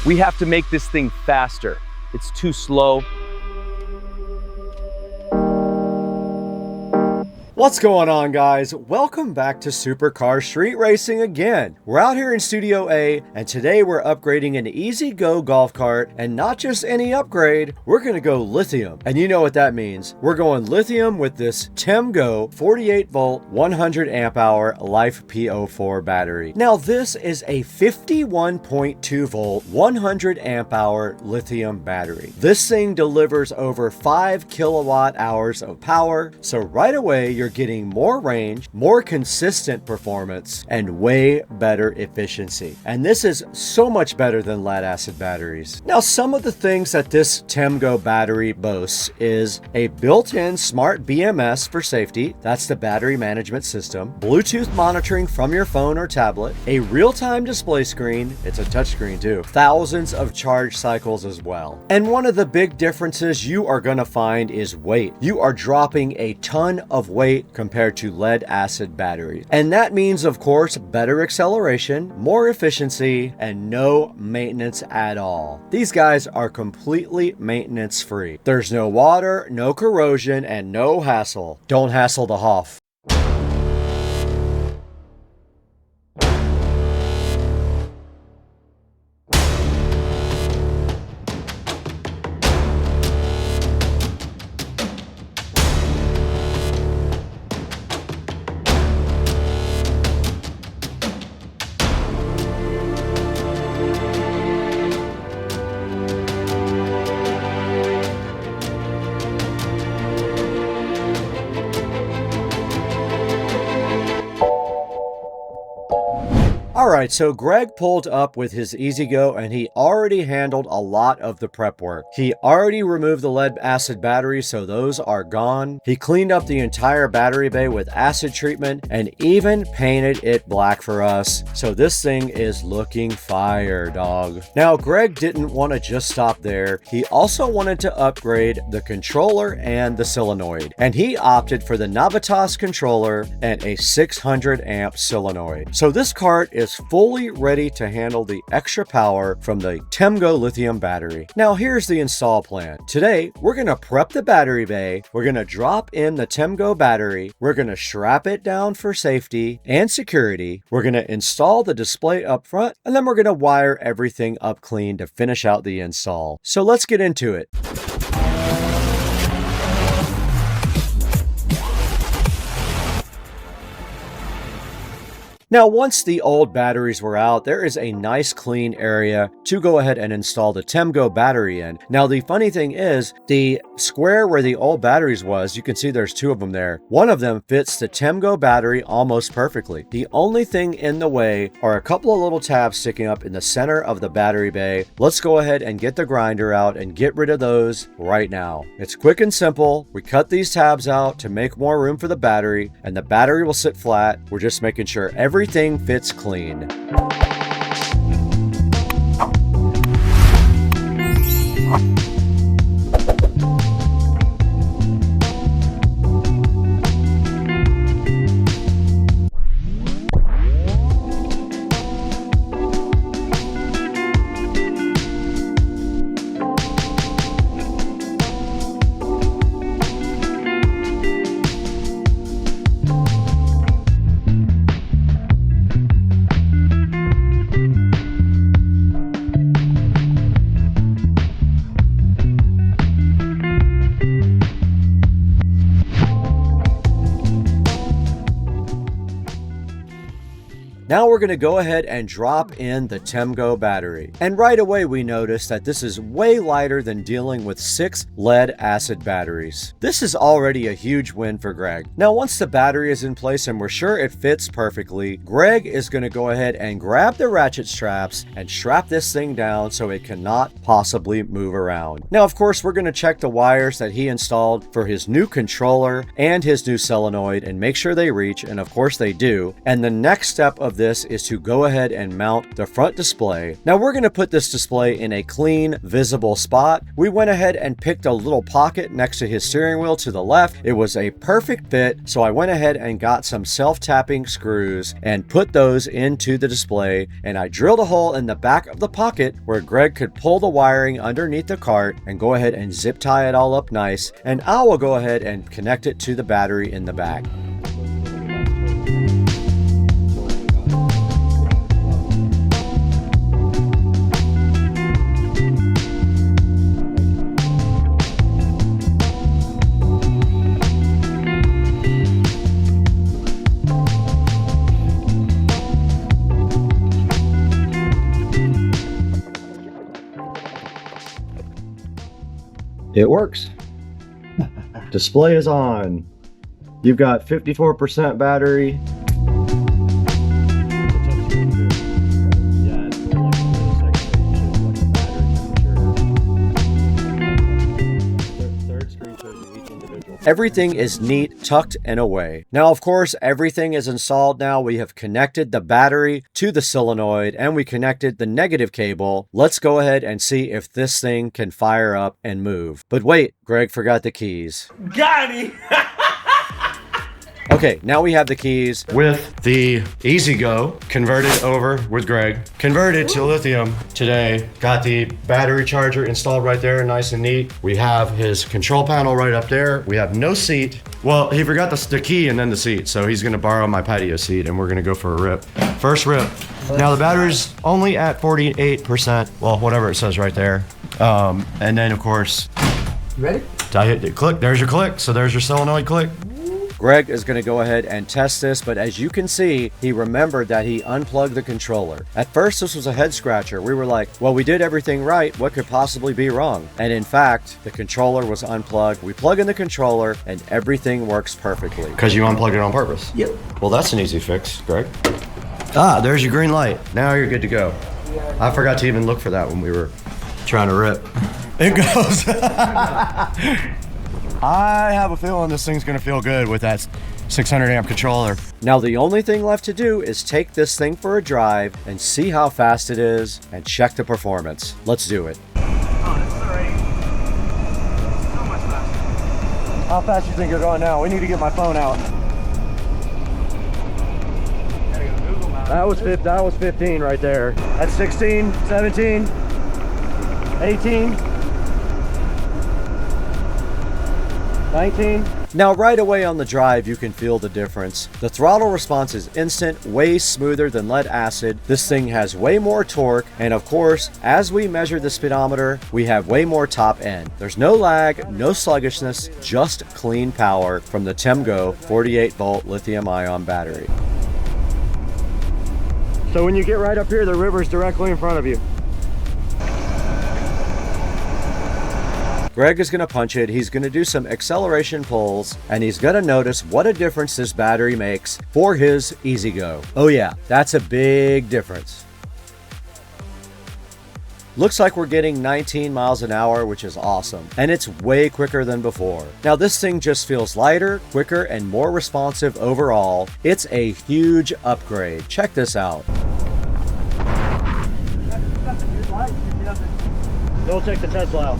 We have to make this thing faster. It's too slow. What's going on, guys? Welcome back to Supercar Street Racing again. We're out here in Studio A, and today we're upgrading an EZGO golf cart, and not just any upgrade, we're gonna go lithium. And you know what that means. We're going lithium with this Temgo 48 volt, 100 amp hour Life P04 battery. Now this is a 51.2 volt, 100 amp hour lithium battery. This thing delivers over 5 kilowatt hours of power, so right away you're getting more range, more consistent performance, and way better efficiency. And this is so much better than lead acid batteries. Now, some of the things that this Temgo battery boasts is a built-in smart BMS for safety. That's the battery management system. Bluetooth monitoring from your phone or tablet. A real-time display screen. It's a touchscreen too. Thousands of charge cycles as well. And one of the big differences you are going to find is weight. You are dropping a ton of weight compared to lead acid batteries. And that means, of course, better acceleration, more efficiency, and no maintenance at all. These guys are completely maintenance free. There's no water, no corrosion, and no hassle. Don't hassle the Hoff. Alright, so Greg pulled up with his EZGO and he already handled a lot of the prep work. He already removed the lead acid batteries, so those are gone. He cleaned up the entire battery bay with acid treatment and even painted it black for us. So this thing is looking fire, dog. Now, Greg didn't want to just stop there. He also wanted to upgrade the controller and the solenoid. And he opted for the Navitas controller and a 600 amp solenoid. So this cart is fully ready to handle the extra power from the Temgo lithium battery. Now here's the install plan. Today, we're gonna prep the battery bay, we're gonna drop in the Temgo battery, we're gonna strap it down for safety and security, we're gonna install the display up front, and then we're gonna wire everything up clean to finish out the install. So let's get into it. Now, once the old batteries were out, there is a nice clean area to go ahead and install the Temgo battery in. Now, the funny thing is, the square where the old batteries was, you can see there's two of them there. One of them fits the Temgo battery almost perfectly. The only thing in the way are a couple of little tabs sticking up in the center of the battery bay. Let's go ahead and get the grinder out and get rid of those right now. It's quick and simple. We cut these tabs out to make more room for the battery, and the battery will sit flat. We're just making sure everything fits clean. Now we're going to go ahead and drop in the Temgo battery. And right away we notice that this is way lighter than dealing with 6 lead acid batteries. This is already a huge win for Greg. Now once the battery is in place and we're sure it fits perfectly, Greg is going to go ahead and grab the ratchet straps and strap this thing down so it cannot possibly move around. Now of course we're going to check the wires that he installed for his new controller and his new solenoid and make sure they reach, and of course they do. And the next step of this is to go ahead and mount the front display. Now we're going to put this display in a clean, visible spot. We went ahead and picked a little pocket next to his steering wheel to the left. It was a perfect fit, so I went ahead and got some self-tapping screws and put those into the display, and I drilled a hole in the back of the pocket where Greg could pull the wiring underneath the cart and go ahead and zip tie it all up nice, and I will go ahead and connect it to the battery in the back. It works. Display is on. You've got 54% battery. Everything is neat, tucked and away. Now, of course, everything is installed now. We have connected the battery to the solenoid and we connected the negative cable. Let's go ahead and see if this thing can fire up and move. But wait, Greg forgot the keys. Got him! Okay, now we have the keys with the EZGO converted over with Greg. Converted to lithium today. Got the battery charger installed right there, nice and neat. We have his control panel right up there. We have no seat. Well, he forgot the key and then the seat, so he's gonna borrow my patio seat and we're gonna go for a rip. First rip. Now the battery's only at 48%. Well, whatever it says right there. And then of course, You ready? I hit the click, there's your click. So there's your solenoid click. Greg is going to go ahead and test this, but as you can see, he remembered that he unplugged the controller. At first, this was a head scratcher. We were like, well, we did everything right. What could possibly be wrong? And in fact, the controller was unplugged. We plug in the controller and everything works perfectly. Because you unplugged it on purpose? Yep. Well, that's an easy fix, Greg. Ah, there's your green light. Now you're good to go. I forgot to even look for that when we were trying to rip. It goes. I have a feeling this thing's gonna feel good with that 600 amp controller. Now the only thing left to do is take this thing for a drive and see how fast it is and check the performance. Let's do it. Oh, this is already so much faster. How fast you think you're going now? We need to get my phone out. Gotta go Google Maps. That was 15 right there. That's 16, 17, 18. 19. Now right away on the drive you can feel the difference. The throttle response is instant, way smoother than lead acid. This thing has way more torque, and of course as we measure the speedometer we have way more top end. There's no lag, no sluggishness, just clean power from the Temgo 48 volt lithium ion battery. So when you get right up here, the river's directly in front of you. Greg is going to punch it, he's going to do some acceleration pulls, and he's going to notice what a difference this battery makes for his EZGO. Oh yeah, that's a big difference. Looks like we're getting 19 miles an hour, which is awesome. And it's way quicker than before. Now this thing just feels lighter, quicker, and more responsive overall. It's a huge upgrade. Check this out. Don't take the Tesla out.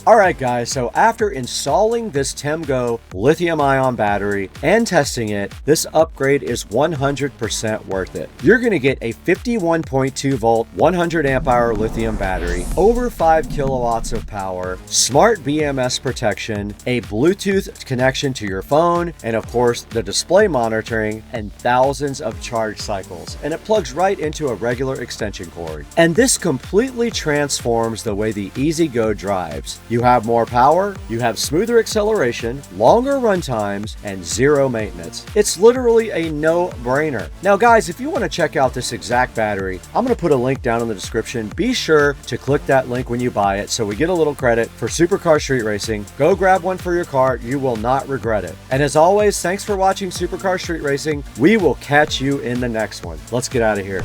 Alright guys, so after installing this Temgo lithium ion battery and testing it, this upgrade is 100% worth it. You're going to get a 51.2 volt 100 amp hour lithium battery, over 5 kilowatts of power, smart BMS protection, a Bluetooth connection to your phone, and of course the display monitoring, and thousands of charge cycles. And it plugs right into a regular extension cord. And this completely transforms the way the EZGO drives. You have more power, you have smoother acceleration, longer run times, and zero maintenance. It's literally a no-brainer. Now guys, if you want to check out this exact battery, I'm going to put a link down in the description. Be sure to click that link when you buy it so we get a little credit for Supercar Street Racing. Go grab one for your car, you will not regret it. And as always, thanks for watching Supercar Street Racing. We will catch you in the next one. Let's get out of here.